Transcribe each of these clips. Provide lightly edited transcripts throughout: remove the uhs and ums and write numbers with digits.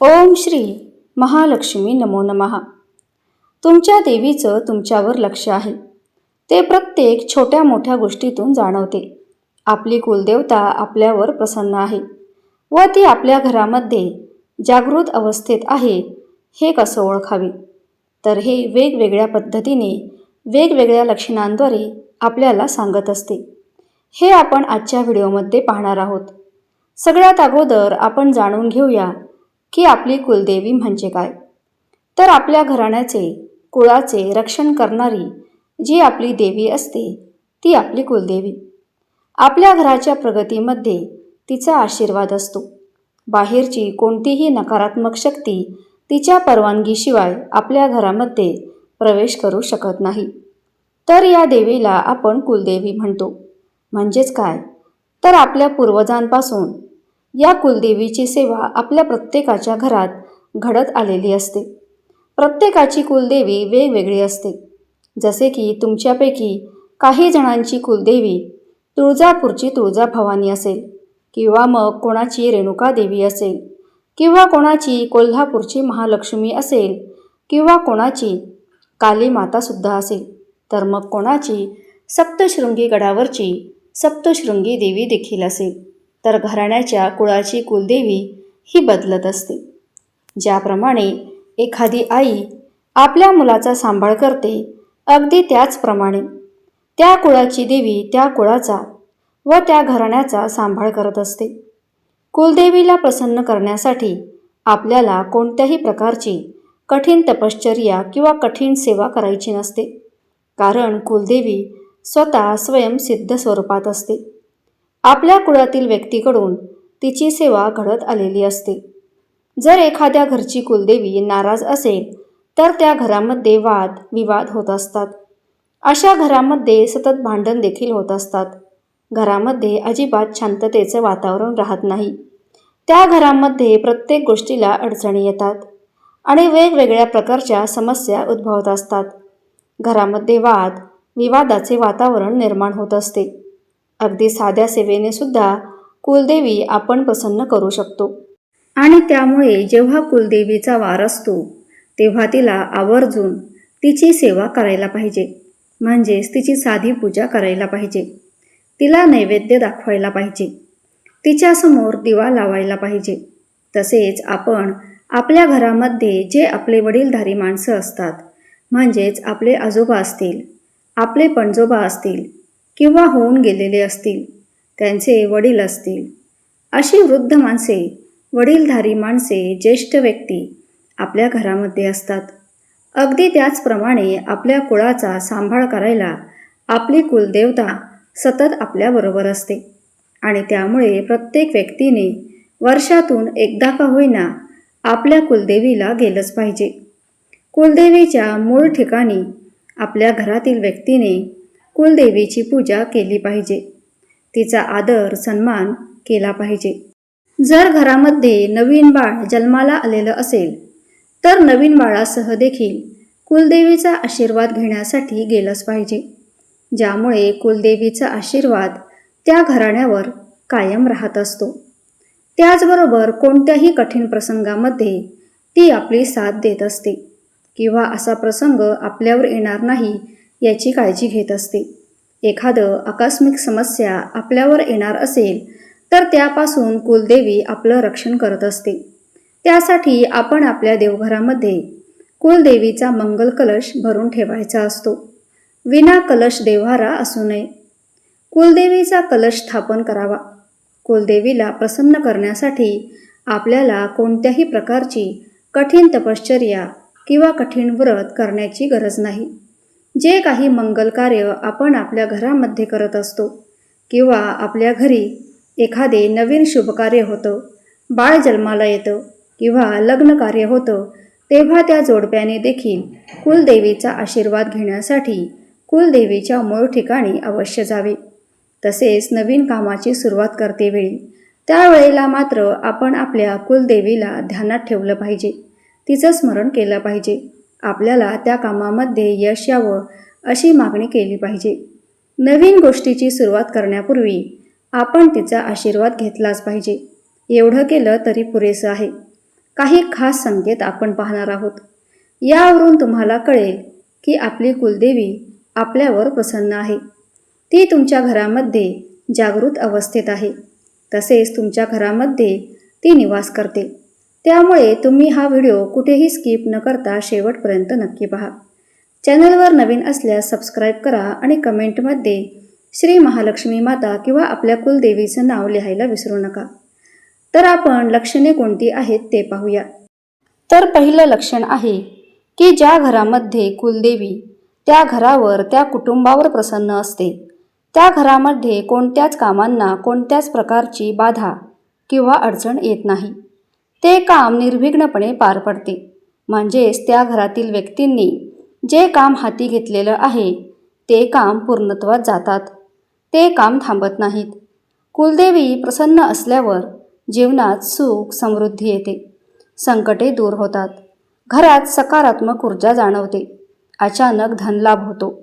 ओम श्री महालक्ष्मी नमो नमः. तुमच्या देवीचं तुमच्यावर लक्ष आहे. ते प्रत्येक छोट्या मोठ्या गोष्टीतून जाणवते. आपली कुलदेवता आपल्यावर प्रसन्न आहे व ती आपल्या घरामध्ये जागृत अवस्थेत आहे हे कसं ओळखावे, तर हे वेगवेगळ्या पद्धतीने वेगवेगळ्या लक्षणांद्वारे आपल्याला सांगत असते. हे आपण आजच्या व्हिडिओमध्ये पाहणार आहोत. सगळ्यात अगोदर आपण जाणून घेऊया की आपली कुलदेवी म्हणजे काय. तर आपल्या घराण्याचे कुळाचे रक्षण करणारी जी आपली देवी असते ती आपली कुलदेवी. आपल्या घराच्या प्रगतीमध्ये तिचा आशीर्वाद असतो. बाहेरची कोणतीही नकारात्मक शक्ती तिच्या परवानगीशिवाय आपल्या घरामध्ये प्रवेश करू शकत नाही. तर या देवीला आपण कुलदेवी म्हणतो. म्हणजेच काय, तर आपल्या पूर्वजांपासून या कुलदेवीची सेवा आपल्या प्रत्येकाच्या घरात घडत आलेली असते. प्रत्येकाची कुलदेवी वेगवेगळी असते. जसे की तुमच्यापैकी काही जणांची कुलदेवी तुळजापूरची तुळजाभवानी असेल, किंवा मग कोणाची रेणुका देवी असेल, किंवा कोणाची कोल्हापूरची महालक्ष्मी असेल, किंवा कोणाची काली मातासुद्धा असेल, तर मग कोणाची सप्तशृंगी गडावरची सप्तशृंगी देवी देखील असेल. तर घराण्याच्या कुळाची कुलदेवी ही बदलत असते. ज्याप्रमाणे एखादी आई आपल्या मुलाचा सांभाळ करते, अगदी त्याचप्रमाणे त्या कुळाची देवी त्या कुळाचा व त्या घराण्याचा सांभाळ करत असते. कुलदेवीला प्रसन्न करण्यासाठी आपल्याला कोणत्याही प्रकारची कठीण तपश्चर्या किंवा कठीण सेवा करायची नसते, कारण कुलदेवी स्वतः स्वयंसिद्ध स्वरूपात असते. आपल्या कुळातील व्यक्तीकडून तिची सेवा घडत आलेली असते. जर एखाद्या घरची कुलदेवी नाराज असेल तर त्या घरामध्ये वाद विवाद होत असतात. अशा घरामध्ये सतत भांडण देखील होत असतात. घरामध्ये अजिबात शांततेचं वातावरण राहत नाही. त्या घरामध्ये प्रत्येक गोष्टीला अडचणी येतात आणि वेगवेगळ्या प्रकारच्या समस्या उद्भवत असतात. घरामध्ये वाद विवादाचे वातावरण निर्माण होत असते. अगदी साध्या सेवेने सुद्धा कुलदेवी आपण प्रसन्न करू शकतो. आणि त्यामुळे जेव्हा कुलदेवीचा वार असतो तेव्हा तिला आवर्जून तिची सेवा करायला पाहिजे. म्हणजेच तिची साधी पूजा करायला पाहिजे. तिला नैवेद्य दाखवायला पाहिजे. तिच्यासमोर दिवा लावायला पाहिजे. तसेच आपण आपल्या घरामध्ये जे आपले वडीलधारी माणसं असतात, म्हणजेच आपले आजोबा असतील, आपले पणजोबा असतील, किंवा होऊन गेलेले असतील, त्यांचे वडील असतील, अशी वृद्ध माणसे, वडीलधारी माणसे, ज्येष्ठ व्यक्ती आपल्या घरामध्ये असतात. अगदी त्याचप्रमाणे आपल्या कुळाचा सांभाळ करायला आपली कुलदेवता सतत आपल्याबरोबर असते. आणि त्यामुळे प्रत्येक व्यक्तीने वर्षातून एकदा का होईना आपल्या कुलदेवीला गेलंच पाहिजे. कुलदेवीच्या मूळ ठिकाणी आपल्या घरातील व्यक्तीने कुलदेवीची पूजा केली पाहिजे. तिचा आदर सन्मान केला पाहिजे. जर घरामध्ये नवीन बाळ जन्माला आलेलं असेल तर नवीन बाळासह देखील कुलदेवीचा आशीर्वाद घेण्यासाठी गेलंच पाहिजे. ज्यामुळे कुलदेवीचा आशीर्वाद त्या घराण्यावर कायम राहत असतो. त्याचबरोबर कोणत्याही कठीण प्रसंगामध्ये ती आपली साथ देत असते, किंवा असा प्रसंग आपल्यावर येणार नाही याची काळजी घेत असते. एखादं आकस्मिक समस्या आपल्यावर येणार असेल तर त्यापासून कुलदेवी आपलं रक्षण करत असते. त्यासाठी आपण आपल्या देवघरामध्ये कुलदेवीचा मंगल कलश भरून ठेवायचा असतो. विना कलश देव्हारा असू नये. कुलदेवीचा कलश स्थापन करावा. कुलदेवीला प्रसन्न करण्यासाठी आपल्याला कोणत्याही प्रकारची कठीण तपश्चर्या किंवा कठीण व्रत करण्याची गरज नाही. जे काही मंगल कार्य आपण आपल्या घरामध्ये करत असतो, किंवा आपल्या घरी एखादे नवीन शुभकार्य होतं, बाळ जन्माला येतं, किंवा लग्न कार्य होतं, तेव्हा त्या जोडप्याने देखील कुलदेवीचा आशीर्वाद घेण्यासाठी कुलदेवीच्या मूळ ठिकाणी अवश्य जावे. तसेच नवीन कामाची सुरुवात करतेवेळी त्यावेळेला मात्र आपण आपल्या कुलदेवीला ध्यानात ठेवलं पाहिजे. तिचं स्मरण केलं पाहिजे. आपल्याला त्या कामामध्ये यश यावं अशी मागणी केली पाहिजे. नवीन गोष्टीची सुरुवात करण्यापूर्वी आपण तिचा आशीर्वाद घेतलाच पाहिजे. एवढं केलं तरी पुरेसं आहे. काही खास संकेत आपण पाहणार आहोत. यावरून तुम्हाला कळेल की आपली कुलदेवी आपल्यावर प्रसन्न आहे. ती तुमच्या घरामध्ये जागृत अवस्थेत आहे. तसेच तुमच्या घरामध्ये ती निवास करते. त्यामुळे तुम्ही हा व्हिडिओ कुठेही स्किप न करता शेवटपर्यंत नक्की पहा. चॅनलवर नवीन असल्यास सबस्क्राईब करा आणि कमेंटमध्ये श्री महालक्ष्मी माता किंवा आपल्या कुलदेवीचं नाव लिहायला विसरू नका. तर आपण लक्षणे कोणती आहेत ते पाहूया. तर पहिलं लक्षण आहे की ज्या घरामध्ये कुलदेवी त्या घरावर त्या कुटुंबावर प्रसन्न असते, त्या घरामध्ये कोणत्याच कामांना कोणत्याच प्रकारची बाधा किंवा अडचण येत नाही. ते काम निर्विघ्नपणे पार पडते. म्हणजेच त्या घरातील व्यक्तींनी जे काम हाती घेतलेलं आहे ते काम पूर्णत्वात जातात. ते काम थांबत नाहीत. कुलदेवी प्रसन्न असल्यावर जीवनात सुख समृद्धी येते. संकटे दूर होतात. घरात सकारात्मक ऊर्जा जाणवते. अचानक धनलाभ होतो.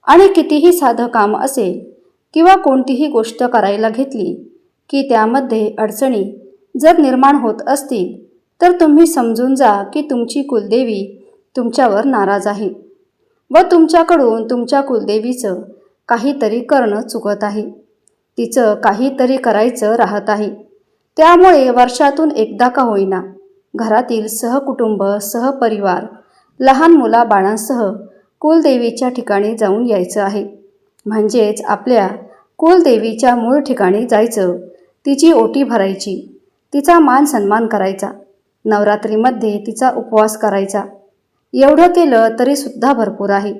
आणि कितीही साधं काम असेल किंवा कोणतीही गोष्ट करायला घेतली की त्यामध्ये अडचणी जर निर्माण होत असतील तर तुम्ही समजून जा की तुमची कुलदेवी तुमच्यावर नाराज आहे व तुमच्याकडून तुमच्या कुलदेवीचं काहीतरी करणं चुकत आहे. तिचं काहीतरी करायचं राहत आहे. त्यामुळे वर्षातून एकदा का होईना घरातील सहकुटुंब, सहपरिवार, लहान मुलाबाळांसह कुलदेवीच्या ठिकाणी जाऊन यायचं आहे. म्हणजेच आपल्या कुलदेवीच्या मूळ ठिकाणी जायचं, तिची ओटी भरायची, तिचा मान सन्मान करायचा, नवरात्रीमध्ये तिचा उपवास करायचा. एवढं केलं तरीसुद्धा भरपूर आहे.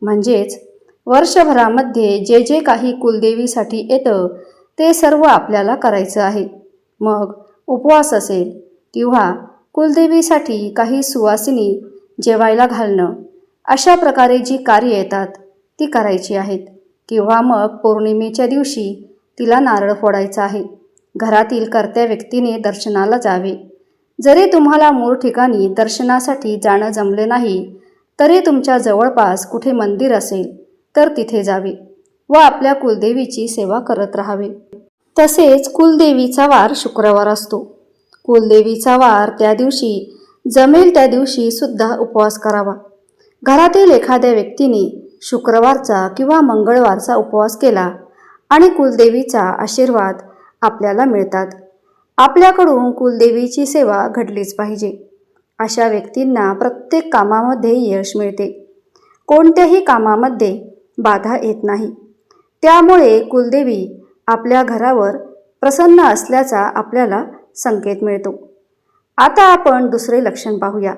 म्हणजेच वर्षभरामध्ये जे जे काही कुलदेवीसाठी येतं ते सर्व आपल्याला करायचं आहे. मग उपवास असेल किंवा कुलदेवीसाठी काही सुवासिनी जेवायला घालणं, अशा प्रकारे जी कार्य येतात ती करायची आहेत. किंवा मग पौर्णिमेच्या दिवशी तिला नारळ फोडायचा आहे. घरातील कर्त्या व्यक्तीने दर्शनाला जावे. जरी तुम्हाला मूळ ठिकाणी दर्शनासाठी जाणं जमले नाही तरी तुमच्या जवळपास कुठे मंदिर असेल तर तिथे जावे व आपल्या कुलदेवीची सेवा करत राहावे. तसेच कुलदेवीचा वार शुक्रवार असतो. कुलदेवीचा वार त्या दिवशी जमेल त्या दिवशी सुद्धा उपवास करावा. घरातील एखाद्या व्यक्तीने शुक्रवारचा किंवा मंगळवारचा उपवास केला आणि कुलदेवीचा आशीर्वाद आपल्याला मिळतात. आपल्याकडून कुलदेवीची सेवा घडलीच पाहिजे. अशा व्यक्तींना प्रत्येक कामामध्ये यश मिळते. कोणत्याही कामामध्ये बाधा येत नाही. त्यामुळे कुलदेवी आपल्या घरावर प्रसन्न असल्याचा आपल्याला संकेत मिळतो. आता आपण दुसरे लक्षण पाहूया.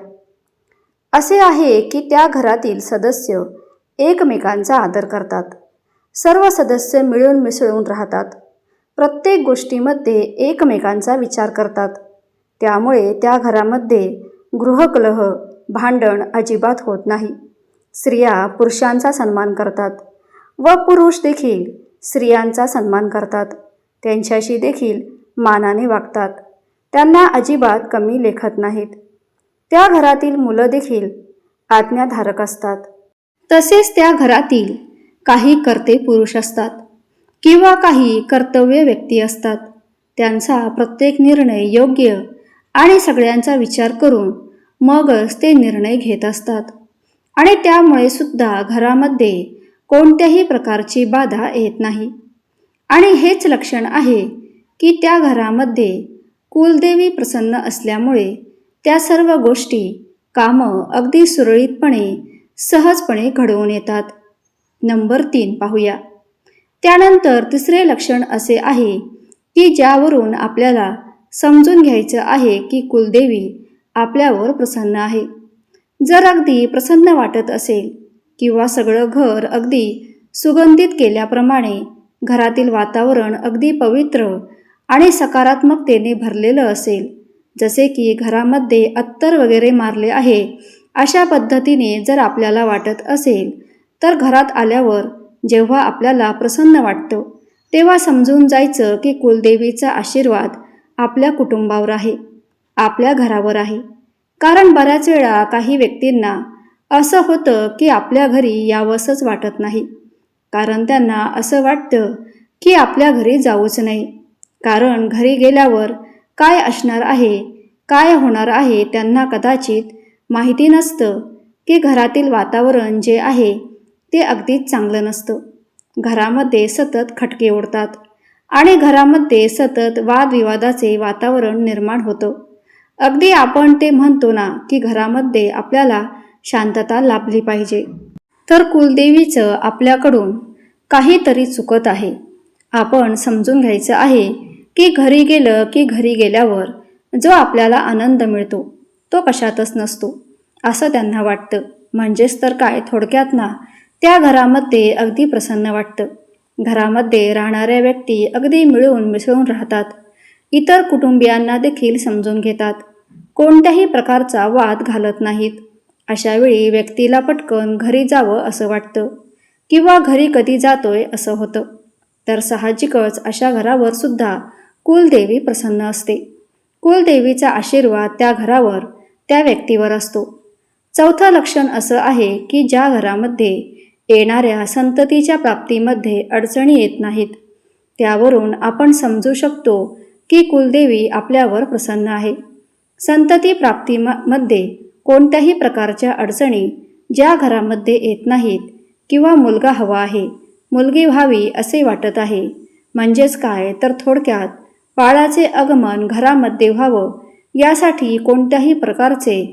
असे आहे की त्या घरातील सदस्य एकमेकांचा आदर करतात. सर्व सदस्य मिळून मिसळून राहतात. प्रत्येक गोष्टीमध्ये एकमेकांचा विचार करतात. त्यामुळे त्या घरामध्ये गृहकलह, भांडण अजिबात होत नाही. स्त्रिया पुरुषांचा सन्मान करतात व पुरुष देखील स्त्रियांचा सन्मान करतात. त्यांच्याशी देखील मानाने वागतात. त्यांना अजिबात कमी लेखत नाहीत. त्या घरातील मुलं देखील आज्ञाधारक असतात. तसेच त्या घरातील काही कर्ते पुरुष असतात किंवा काही कर्तव्य व्यक्ती असतात. त्यांचा प्रत्येक निर्णय योग्य आणि सगळ्यांचा विचार करून मगच ते निर्णय घेत असतात. आणि त्यामुळे सुद्धा घरामध्ये कोणत्याही प्रकारची बाधा येत नाही. आणि हेच लक्षण आहे की त्या घरामध्ये कुलदेवी प्रसन्न असल्यामुळे त्या सर्व गोष्टी, कामं अगदी सुरळीतपणे, सहजपणे घडवून येतात. नंबर 3 पाहूया. त्यानंतर तिसरे लक्षण असे आहे की ज्यावरून आपल्याला समजून घ्यायचं आहे की कुलदेवी आपल्यावर प्रसन्न आहे. जर अगदी प्रसन्न वाटत असेल किंवा सगळं घर अगदी सुगंधित केल्याप्रमाणे घरातील वातावरण अगदी पवित्र आणि सकारात्मकतेने भरलेलं असेल, जसे की घरामध्ये अत्तर वगैरे मारले आहे अशा पद्धतीने जर आपल्याला वाटत असेल तर घरात आल्यावर जेव्हा आपल्याला प्रसन्न वाटतं तेव्हा समजून जायचं की कुलदेवीचा आशीर्वाद आपल्या कुटुंबावर आहे, आपल्या घरावर आहे. कारण बऱ्याच वेळा काही व्यक्तींना असं होतं की आपल्या घरी यावंसंच वाटत नाही. कारण त्यांना असं वाटतं की आपल्या घरी जाऊच नाही. कारण घरी गेल्यावर काय असणार आहे, काय होणार आहे त्यांना कदाचित माहिती नसतं की घरातील वातावरण जे आहे ते अगदीच चांगलं नसतं. घरामध्ये सतत खटके उडतात आणि घरामध्ये सतत वादविवादाचे वातावरण निर्माण होतं. अगदी आपण ते म्हणतो ना की घरामध्ये आपल्याला शांतता लाभली पाहिजे, तर कुलदेवीचं आपल्याकडून काहीतरी चुकत आहे. आपण समजून घ्यायचं आहे की घरी गेलं की घरी गेल्यावर जो आपल्याला आनंद मिळतो तो कशातच नसतो असं त्यांना वाटतं. म्हणजेच तर काय, थोडक्यात ना, त्या घरामध्ये अगदी प्रसन्न वाटतं. घरामध्ये राहणाऱ्या व्यक्ती अगदी मिळून मिसळून राहतात. इतर कुटुंबियांना देखील समजून घेतात. कोणत्याही प्रकारचा वाद घालत नाहीत. अशावेळी व्यक्तीला पटकन घरी जावं असं वाटतं किंवा घरी कधी जातोय असं होतं. तर साहजिकच अशा घरावर सुद्धा कुलदेवी प्रसन्न असते. कुलदेवीचा आशीर्वाद त्या घरावर, त्या व्यक्तीवर असतो. चौथं लक्षण असं आहे की ज्या घरामध्ये येणाऱ्या संततीच्या प्राप्तीमध्ये अडचणी येत नाहीत. त्यावरून आपण समजू शकतो की कुलदेवी आपल्यावर प्रसन्न आहे. संतती प्राप्तीमध्ये कोणत्याही प्रकारच्या अडचणी ज्या घरामध्ये येत नाहीत किंवा मुलगा हवा आहे, मुलगी व्हावी असे वाटत आहे, म्हणजेच काय तर थोडक्यात बाळाचे आगमन घरामध्ये व्हावं यासाठी कोणत्याही प्रकारचे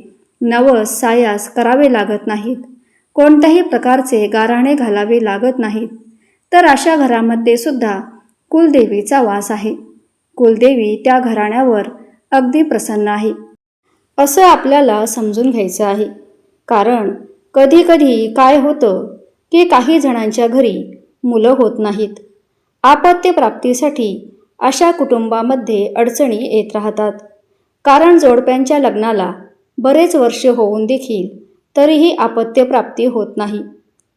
नवस सायास करावे लागत नाहीत, कोणत्याही प्रकारचे गाऱ्हाणे घालावे लागत नाहीत, तर अशा घरामध्ये सुद्धा कुलदेवीचा वास आहे. कुलदेवी त्या घराण्यावर अगदी प्रसन्न आहे असं आपल्याला समजून घ्यायचं आहे. कारण कधीकधी काय होतं की काही जणांच्या घरी मुलं होत नाहीत. आपत्य प्राप्तीसाठी अशा कुटुंबामध्ये अडचणी येत राहतात. कारण जोडप्यांच्या लग्नाला बरेच वर्ष होऊन देखील तरीही आपत्यप्राप्ती होत नाही.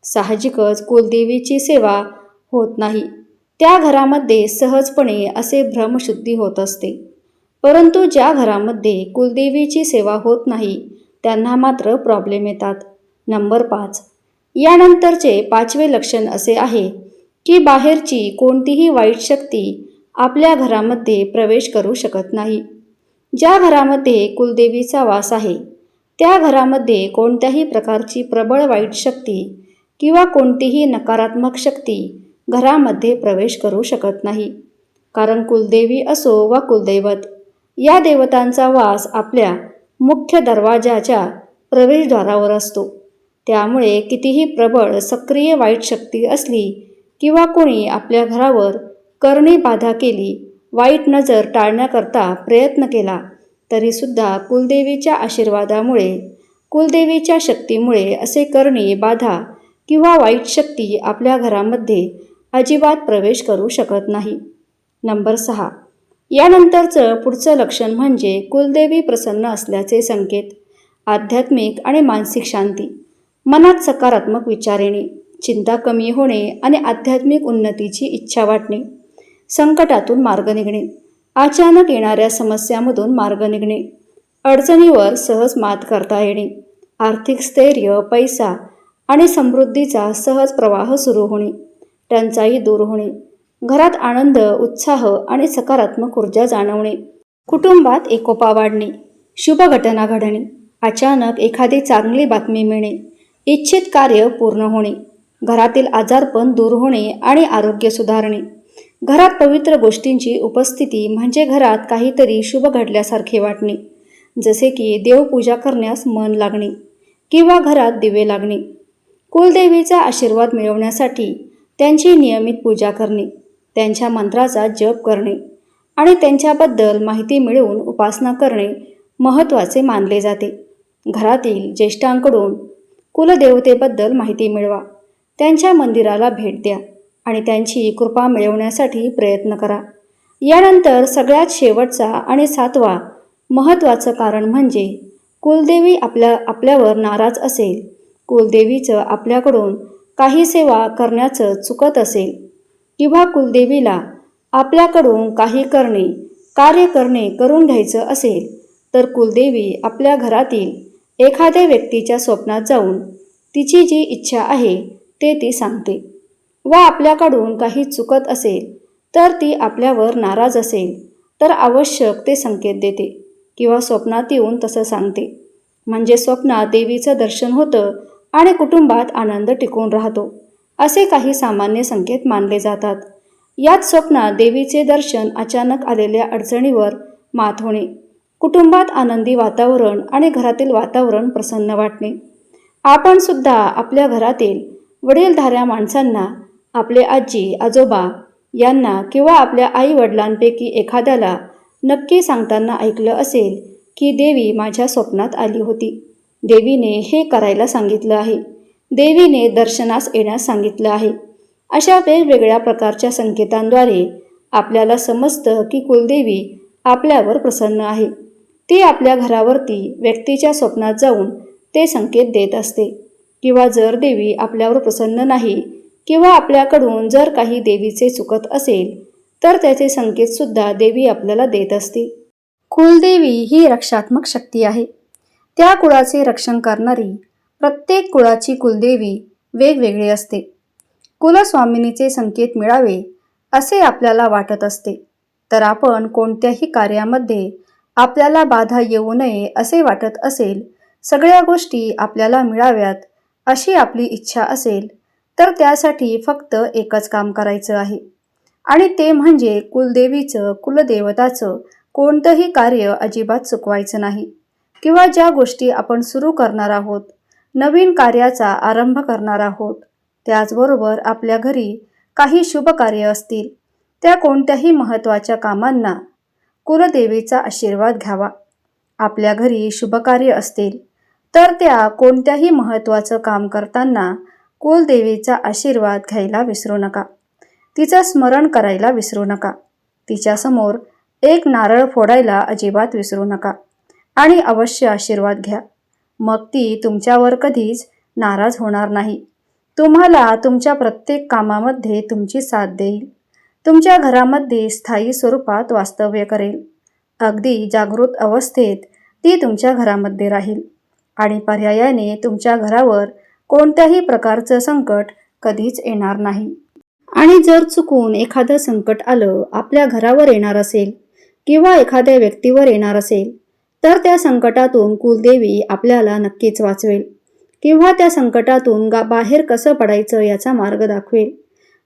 साहजिकच कुलदेवीची सेवा होत नाही. त्या घरामध्ये सहजपणे असे भ्रमशुद्धी होत असते. परंतु ज्या घरामध्ये कुलदेवीची सेवा होत नाही त्यांना मात्र प्रॉब्लेम येतात. नंबर 5. यानंतरचे 5वे लक्षण असे आहे की बाहेरची कोणतीही वाईट शक्ती आपल्या घरामध्ये प्रवेश करू शकत नाही. ज्या घरामध्ये कुलदेवीचा वास आहे त्या घरामध्ये कोणत्याही प्रकारची प्रबळ वाईट शक्ती किंवा कोणतीही नकारात्मक शक्ती घरामध्ये प्रवेश करू शकत नाही. कारण कुलदेवी असो वा कुलदैवत, या देवतांचा वास आपल्या मुख्य दरवाजाच्या प्रवेशद्वारावर असतो. त्यामुळे कितीही प्रबळ सक्रिय वाईट शक्ती असली किंवा कोणी आपल्या घरावर करणी बाधा केली, वाईट नजर टाळण्याकरता प्रयत्न केला, तरीसुद्धा कुलदेवीच्या आशीर्वादामुळे, कुलदेवीच्या शक्तीमुळे असे करणी बाधा किंवा वाईट शक्ती आपल्या घरामध्ये अजिबात प्रवेश करू शकत नाही. नंबर 6. यानंतरचं पुढचं लक्षण म्हणजे कुलदेवी प्रसन्न असल्याचे संकेत. आध्यात्मिक आणि मानसिक शांती, मनात सकारात्मक विचार येणे, चिंता कमी होणे आणि आध्यात्मिक उन्नतीची इच्छा वाटणे, संकटातून मार्ग निघणे, अचानक येणाऱ्या समस्यामधून मार्ग निघणे, अडचणीवर सहज मात करता येणे, आर्थिक स्थैर्य, पैसा आणि समृद्धीचा सहज प्रवाह सुरू होणे, टंचाई दूर होणे, घरात आनंद, उत्साह आणि सकारात्मक ऊर्जा जाणवणे, कुटुंबात एकोपा वाढणे, शुभ घटना घडणे, अचानक एखादी चांगली बातमी मिळणे, इच्छित कार्य पूर्ण होणे, घरातील आजारपण दूर होणे आणि आरोग्य सुधारणे, घरात पवित्र गोष्टींची उपस्थिती म्हणजे घरात काहीतरी शुभ घडल्यासारखे वाटणे, जसे की देवपूजा करण्यास मन लागणे किंवा घरात दिवे लागणे, कुलदेवीचा आशीर्वाद मिळवण्यासाठी त्यांची नियमित पूजा करणे, त्यांच्या मंत्राचा जप करणे आणि त्यांच्याबद्दल माहिती मिळवून उपासना करणे महत्त्वाचे मानले जाते. घरातील ज्येष्ठांकडून कुलदेवतेबद्दल माहिती मिळवा, त्यांच्या मंदिराला भेट द्या आणि त्यांची कृपा मिळवण्यासाठी प्रयत्न करा. यानंतर सगळ्यात शेवटचा आणि 7वा महत्त्वाचं कारण म्हणजे कुलदेवी आपल्यावर नाराज असेल, कुलदेवीचं आपल्याकडून काही सेवा करण्याचं चुकत असेल किंवा कुलदेवीला आपल्याकडून काही कार्य करणे करून घ्यायचं असेल, तर कुलदेवी आपल्या घरातील एखाद्या व्यक्तीच्या स्वप्नात जाऊन तिची जी इच्छा आहे ते ती सांगते. व आपल्याकडून काही चुकत असेल तर ती आपल्यावर नाराज असेल तर आवश्यक ते संकेत देते. किंवा स्वप्नात येऊन तसं सांगते. म्हणजे स्वप्नात देवीचं दर्शन होतं आणि कुटुंबात आनंद टिकून राहतो, असे काही सामान्य संकेत मानले जातात. याच स्वप्नात देवीचे दर्शन, अचानक आलेल्या अडचणीवर मात होणे, कुटुंबात आनंदी वातावरण आणि घरातील वातावरण प्रसन्न वाटणे. आपण सुद्धा आपल्या घरातील वडीलधाऱ्या माणसांना, आपले आजी आजोबा यांना किंवा आपल्या आई वडिलांपैकी एखाद्याला नक्की सांगताना ऐकलं असेल की देवी माझ्या स्वप्नात आली होती, देवीने हे करायला सांगितलं आहे, देवीने दर्शनास येण्यास सांगितलं आहे. अशा वेगवेगळ्या प्रकारच्या संकेतांद्वारे आपल्याला समजतं की कुलदेवी आपल्यावर प्रसन्न आहे. ती आपल्या घरावरती व्यक्तीच्या स्वप्नात जाऊन ते संकेत देत असते. किंवा जर देवी आपल्यावर प्रसन्न नाही किंवा आपल्याकडून जर काही देवीचे चुकत असेल तर त्याचे संकेतसुद्धा देवी आपल्याला देत असते. कुलदेवी ही रक्षात्मक शक्ती आहे. त्या कुळाचे रक्षण करणारी प्रत्येक कुळाची कुलदेवी वेगवेगळी असते. कुलस्वामिनीचे संकेत मिळावे असे आपल्याला वाटत असते तर आपण कोणत्याही कार्यामध्ये आपल्याला बाधा येऊ नये असे वाटत असेल, सगळ्या गोष्टी आपल्याला मिळाव्यात अशी आपली इच्छा असेल तर त्यासाठी फक्त एकच काम करायचं आहे आणि ते म्हणजे कुलदेवीचं, कुलदेवताचं कोणतंही कार्य अजिबात चुकवायचं नाही. किंवा ज्या गोष्टी आपण सुरू करणार आहोत, नवीन कार्याचा आरंभ करणार आहोत, त्याचबरोबर आपल्या घरी काही शुभ कार्य असतील, त्या कोणत्याही महत्त्वाच्या कामांना कुलदेवीचा आशीर्वाद घ्यावा. आपल्या घरी शुभकार्य असतील तर त्या कोणत्याही महत्त्वाचं काम करताना कुलदेवीचा आशीर्वाद घ्यायला विसरू नका. तिचं स्मरण करायला विसरू नका. तिच्यासमोर एक नारळ फोडायला अजिबात विसरू नका आणि अवश्य आशीर्वाद घ्या. मग ती तुमच्यावर कधीच नाराज होणार नाही. तुम्हाला तुमच्या प्रत्येक कामामध्ये तुमची साथ देईल. तुमच्या घरामध्ये स्थायी स्वरूपात वास्तव्य करेल. अगदी जागृत अवस्थेत ती तुमच्या घरामध्ये राहील आणि पर्यायाने तुमच्या घरावर कोणत्याही प्रकारचं संकट कधीच येणार नाही. आणि जर चुकून एखादं संकट आलं, आपल्या घरावर येणार असेल किंवा एखाद्या व्यक्तीवर येणार असेल तर त्या संकटातून कुलदेवी आपल्याला नक्कीच वाचवेल किंवा त्या संकटातून बाहेर कसं पडायचं याचा मार्ग दाखवेल.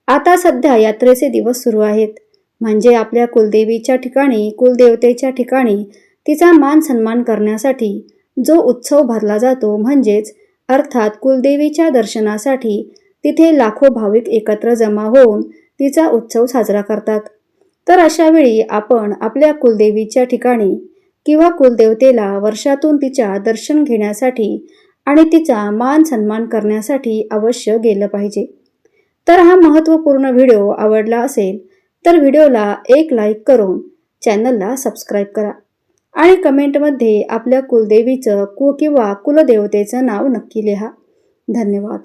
आता सध्या यात्रेचे दिवस सुरू आहेत, म्हणजे आपल्या कुलदेवीच्या ठिकाणी, कुलदेवतेच्या ठिकाणी तिचा मान सन्मान करण्यासाठी जो उत्सव भरला जातो, म्हणजेच अर्थात कुलदेवीच्या दर्शनासाठी तिथे लाखो भाविक एकत्र जमा होऊन तिचा उत्सव साजरा करतात. तर अशा वेळी आपण आपल्या कुलदेवीच्या ठिकाणी किंवा कुलदेवतेला वर्षातून तिच्या दर्शन घेण्यासाठी आणि तिचा मान सन्मान करण्यासाठी अवश्य गेलं पाहिजे. तर हा महत्त्वपूर्ण व्हिडिओ आवडला असेल तर व्हिडिओला एक लाईक करून चॅनलला सबस्क्राईब करा आणि कमेंटमध्ये आपल्या कुलदेवीचं किंवा कुलदेवतेचं नाव नक्की लिहा. धन्यवाद.